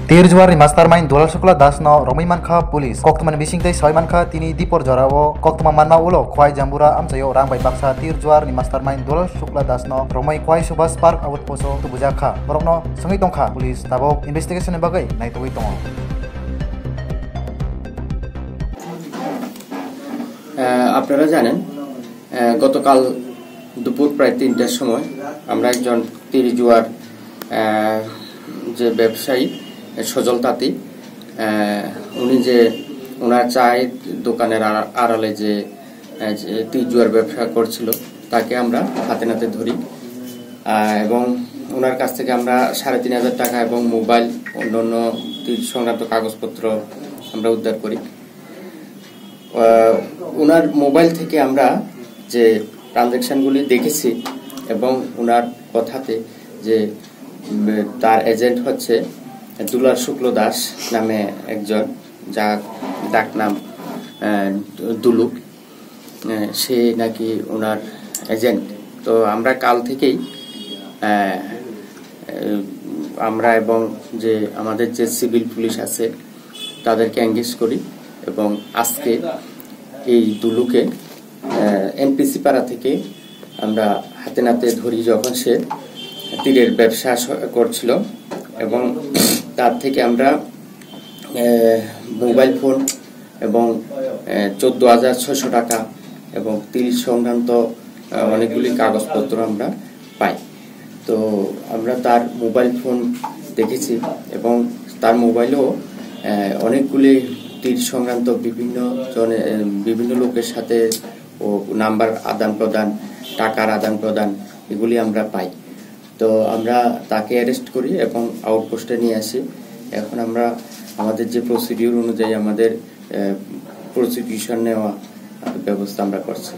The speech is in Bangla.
Tirjuar mastermind dolal sukla das no romai mankha police koktuman bising tei soi mankha tini dipor jorao koktuma manma ulo khwai jambura amchayo rang bai baksa Tirjuar mastermind dolal sukla das no romai khwai subas park awut poso tubujaka borokno songai tongkha police tabok investigation ni bagai naitogoi tongo। আপনারা জানেন গতকাল দুপুর প্রায় ৩টার সময় আমরা একজন তিরিজুয়ার যে ব্যবসায়ী সজল তাঁতি উনি যে ওনার চায়ের দোকানের আড়ালে যে তিরিজুয়ার ব্যবসা করছিল তাকে আমরা হাতে নাতে ধরি এবং ওনার কাছ থেকে আমরা ৩,৫০০ টাকা এবং মোবাইল অন্যান্য সংক্রান্ত কাগজপত্র আমরা উদ্ধার করি। ওনার মোবাইল থেকে আমরা যে ট্রানজাকশনগুলি দেখেছি এবং ওনার কথাতে যে তার এজেন্ট হচ্ছে দুলাল শুক্ল দাস নামে একজন, যার ডাক নাম দুলু, সে নাকি ওনার এজেন্ট। তো আমরা কাল থেকেই আমরা এবং যে আমাদের যে সিভিল পুলিশ আছে তাদেরকে এঙ্গেজ করি এবং আজকে এই দুলুকে এনপিসি পাড়া থেকে আমরা হাতে নাতে ধরি যখন সে তীরের ব্যবসা করছিল এবং তার থেকে আমরা মোবাইল ফোন এবং 14,600 টাকা এবং 30 সংক্রান্ত অনেকগুলি কাগজপত্র আমরা পাই। তো আমরা তার মোবাইল ফোন দেখেছি এবং তার মোবাইলেও অনেকগুলি তীর সংক্রান্ত বিভিন্ন লোকের সাথে ও নাম্বার আদান প্রদান, টাকার আদান প্রদান এগুলি আমরা পাই। তো আমরা তাকে অ্যারেস্ট করি এবং আউটপোস্টে নিয়ে আসি। এখন আমরা আমাদের যে প্রসিডিউর অনুযায়ী আমাদের প্রসিকিউশন নেওয়া ব্যবস্থা আমরা করছি।